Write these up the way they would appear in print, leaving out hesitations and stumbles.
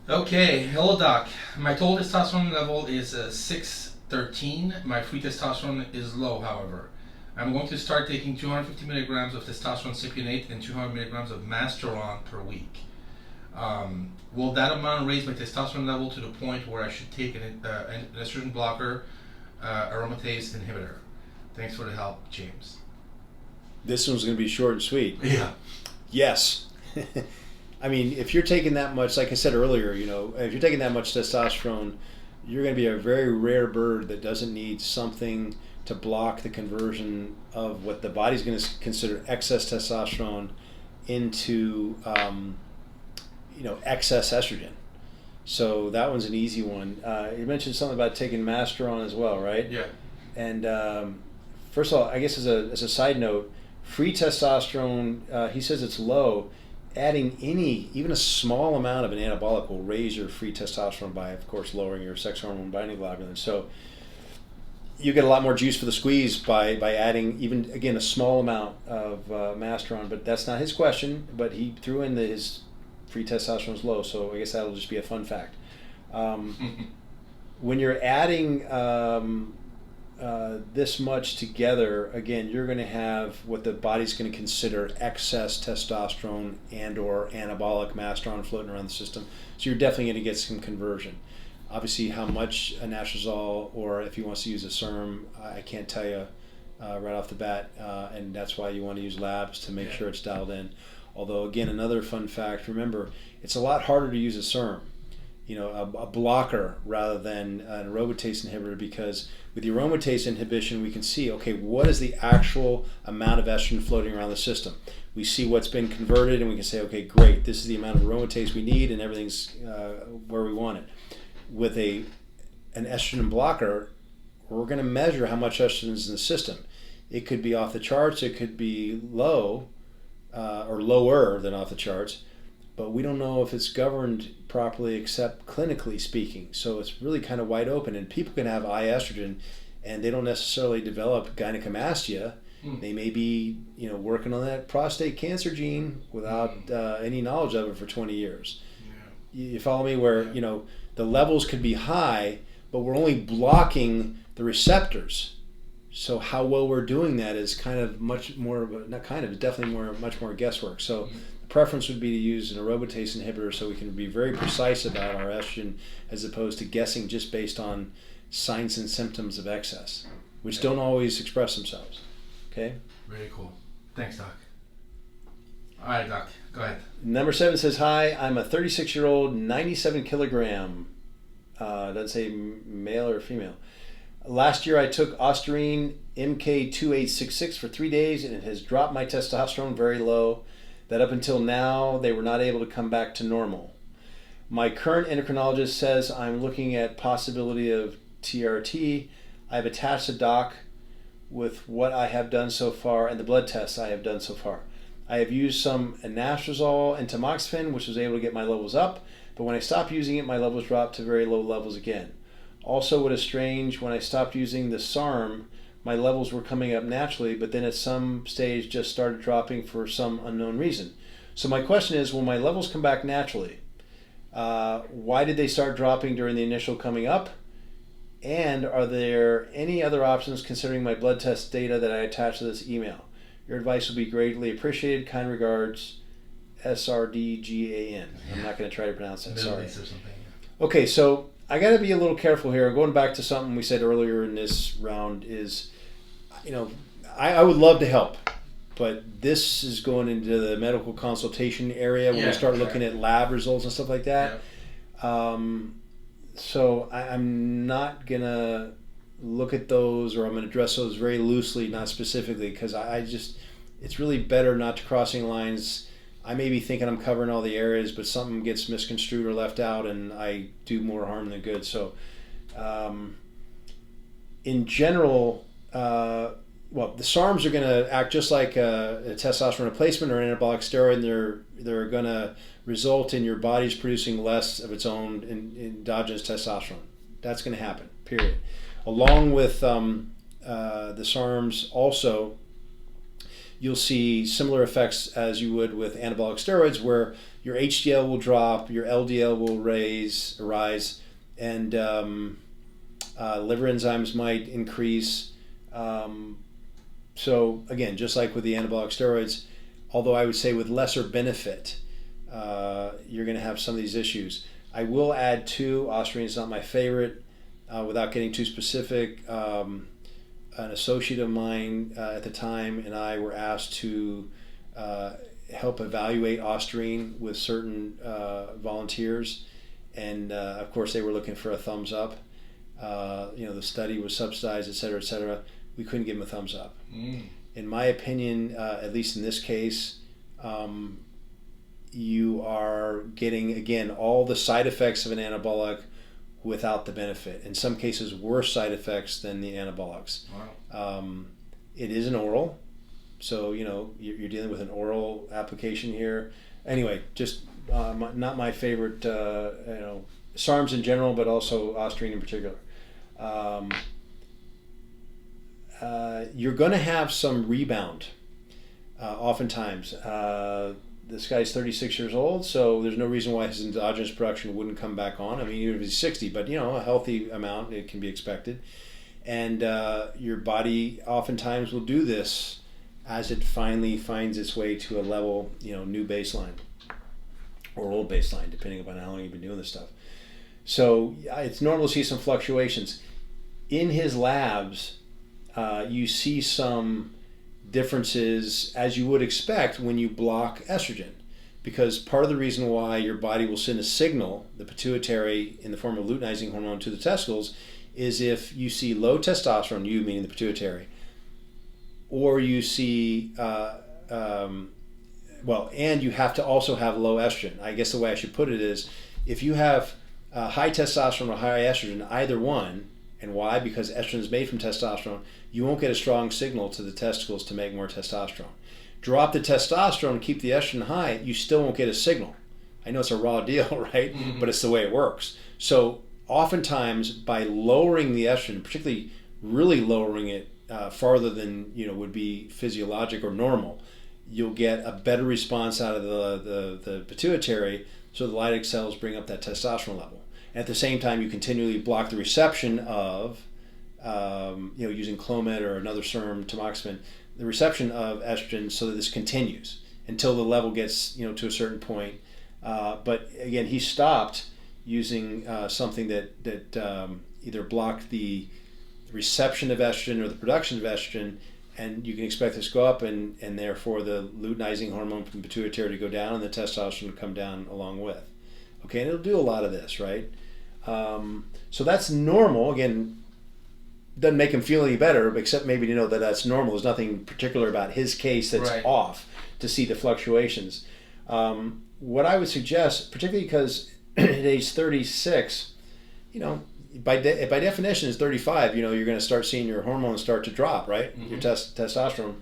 Okay, hello doc. My total testosterone level is 613. My free testosterone is low, however. I'm going to start taking 250 milligrams of testosterone cypionate and 200 milligrams of Masteron per week. Will that amount raise my testosterone level to the point where I should take an estrogen blocker, aromatase inhibitor? Thanks for the help, James. This one's going to be short and sweet. Yeah. Yes. I mean, if you're taking that much, like I said earlier, if you're taking that much testosterone, you're going to be a very rare bird that doesn't need something to block the conversion of what the body's going to consider excess testosterone into, excess estrogen. So that one's an easy one. You mentioned something about taking Masteron as well, right? Yeah. And first of all, I guess as a side note, free testosterone, he says it's low. Adding even a small amount of an anabolic will raise your free testosterone by, of course, lowering your sex hormone binding globulin. So you get a lot more juice for the squeeze by adding even, again, a small amount of Masteron. But that's not his question, but he threw in that his free testosterone is low, so I guess that'll just be a fun fact. When you're adding this much together, again, you're going to have what the body's going to consider excess testosterone and or anabolic Masteron floating around the system. So you're definitely going to get some conversion. Obviously, how much a Nastrozole, or if he wants to use a serum, I can't tell you right off the bat, and that's why you want to use labs to make sure it's dialed in. Although, again, another fun fact, remember, it's a lot harder to use a serum, a blocker rather than an aromatase inhibitor, because with the aromatase inhibition, we can see, okay, what is the actual amount of estrogen floating around the system? We see what's been converted, and we can say, okay, great, this is the amount of aromatase we need, and everything's where we want it. With an estrogen blocker, we're going to measure how much estrogen is in the system. It could be off the charts, it could be low, or lower than off the charts, but we don't know if it's governed properly except clinically speaking. So it's really kind of wide open, and people can have high estrogen and they don't necessarily develop gynecomastia. They may be working on that prostate cancer gene without any knowledge of it for 20 years. You follow me? Where the levels could be high, but we're only blocking the receptors. So how well we're doing that is kind of much more, not kind of, definitely much more guesswork. So the preference would be to use an aromatase inhibitor so we can be very precise about our estrogen, as opposed to guessing just based on signs and symptoms of excess, which don't always express themselves. Okay? Very cool. Thanks, doc. All right, doc. Go ahead. Number 7 says, hi, I'm a 36-year-old, 97 kilogram. Doesn't say male or female. Last year I took Ostarine MK-2866 for 3 days, and it has dropped my testosterone very low, that up until now they were not able to come back to normal. My current endocrinologist says I'm looking at possibility of TRT. I've attached a doc with what I have done so far and the blood tests I have done so far. I have used some anastrozole and tamoxifen, which was able to get my levels up, but when I stopped using it, my levels dropped to very low levels again. Also, what is strange, when I stopped using the SARM, my levels were coming up naturally, but then at some stage just started dropping for some unknown reason. So my question is, will my levels come back naturally? Why did they start dropping during the initial coming up? And are there any other options considering my blood test data that I attached to this email? Your advice will be greatly appreciated. Kind regards, SRDGAN. I'm not going to try to pronounce that. Sorry. Okay, so I got to be a little careful here. Going back to something we said earlier in this round is, I would love to help, but this is going into the medical consultation area when we start looking at lab results and stuff like that. Yeah. So I'm not going to look at those, or I'm going to address those very loosely, not specifically, because it's really better not to cross any lines. I may be thinking I'm covering all the areas, but something gets misconstrued or left out, and I do more harm than good. So, in general, the SARMs are going to act just like a testosterone replacement or an anabolic steroid. And they're going to result in your body's producing less of its own endogenous testosterone. That's going to happen, period. Along with the SARMs also, you'll see similar effects as you would with anabolic steroids, where your HDL will drop, your LDL will rise, and liver enzymes might increase. So again, just like with the anabolic steroids, although I would say with lesser benefit, you're going to have some of these issues. I will add too, Ostarine is not my favorite, without getting too specific. An associate of mine at the time and I were asked to help evaluate Ostarine with certain volunteers, and of course they were looking for a thumbs up. The study was subsidized, et cetera, et cetera. We couldn't give them a thumbs up. In my opinion, at least in this case, you are getting, again, all the side effects of an anabolic without the benefit. In some cases, worse side effects than the anabolics. Wow. It is an oral, so you're dealing with an oral application here. Anyway, just not my favorite. SARMs in general, but also Ostarine in particular. You're going to have some rebound. Oftentimes, this guy's 36 years old, so there's no reason why his endogenous production wouldn't come back on. I mean, even if he's 60, but a healthy amount, it can be expected. And your body oftentimes will do this as it finally finds its way to a level, new baseline or old baseline, depending upon how long you've been doing this stuff. So it's normal to see some fluctuations. In his labs, you see some differences, as you would expect when you block estrogen, because part of the reason why your body will send a signal, the pituitary in the form of luteinizing hormone, to the testicles, is if you see low testosterone, you meaning the pituitary, or you see and you have to also have low estrogen. I guess the way I should put it is, if you have high testosterone or high estrogen, either one, and why? Because estrogen is made from testosterone, you won't get a strong signal to the testicles to make more testosterone. Drop the testosterone, keep the estrogen high, you still won't get a signal. I know it's a raw deal, right? Mm-hmm. But it's the way it works. So oftentimes, by lowering the estrogen, particularly really lowering it farther than would be physiologic or normal, you'll get a better response out of the pituitary, so the Leydig cells bring up that testosterone level. At the same time, you continually block the reception of, using Clomid or another SERM, tamoxifen, the reception of estrogen, so that this continues until the level gets, to a certain point. But again, he stopped using something that either blocked the reception of estrogen or the production of estrogen, and you can expect this to go up, and therefore the luteinizing hormone from the pituitary to go down and the testosterone to come down along with. Okay, and it'll do a lot of this, right? So that's normal. Again, doesn't make him feel any better, except maybe to know that that's normal. There's nothing particular about his case that's right off to see the fluctuations. What I would suggest, particularly because at age 36, by definition is 35, you're going to start seeing your hormones start to drop, right? Mm-hmm. Your testosterone.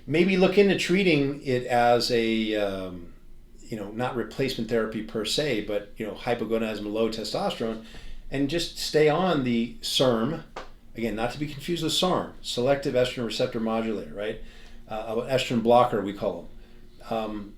Maybe look into treating it as a not replacement therapy per se, but hypogonadism, low testosterone, and just stay on the SERM, again, not to be confused with SARM, selective estrogen receptor modulator, right? Estrogen blocker, we call them.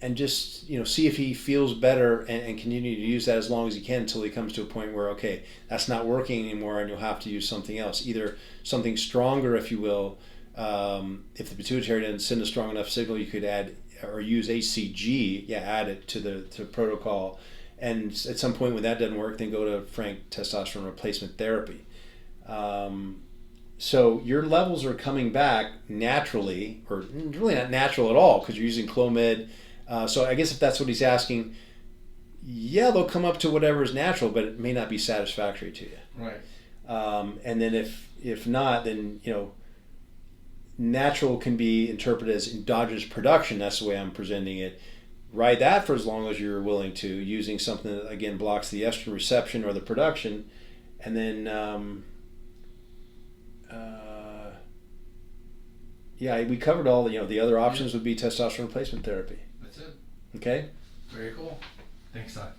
And just see if he feels better, and continue to use that as long as he can until he comes to a point where, okay, that's not working anymore, and you'll have to use something else, either something stronger, if you will. If the pituitary doesn't send a strong enough signal, you could add or use HCG, add it to the protocol. And at some point when that doesn't work, then go to frank testosterone replacement therapy. So your levels are coming back naturally, or really not natural at all, because you're using Clomid. So I guess if that's what he's asking, they'll come up to whatever is natural, but it may not be satisfactory to you. Right. And then if not, then natural can be interpreted as endogenous production. That's the way I'm presenting it. Ride that for as long as you're willing to, using something that again blocks the estrogen reception or the production, and then we covered all the other options would be testosterone replacement therapy. That's it. Okay. Very cool. Thanks, Doc.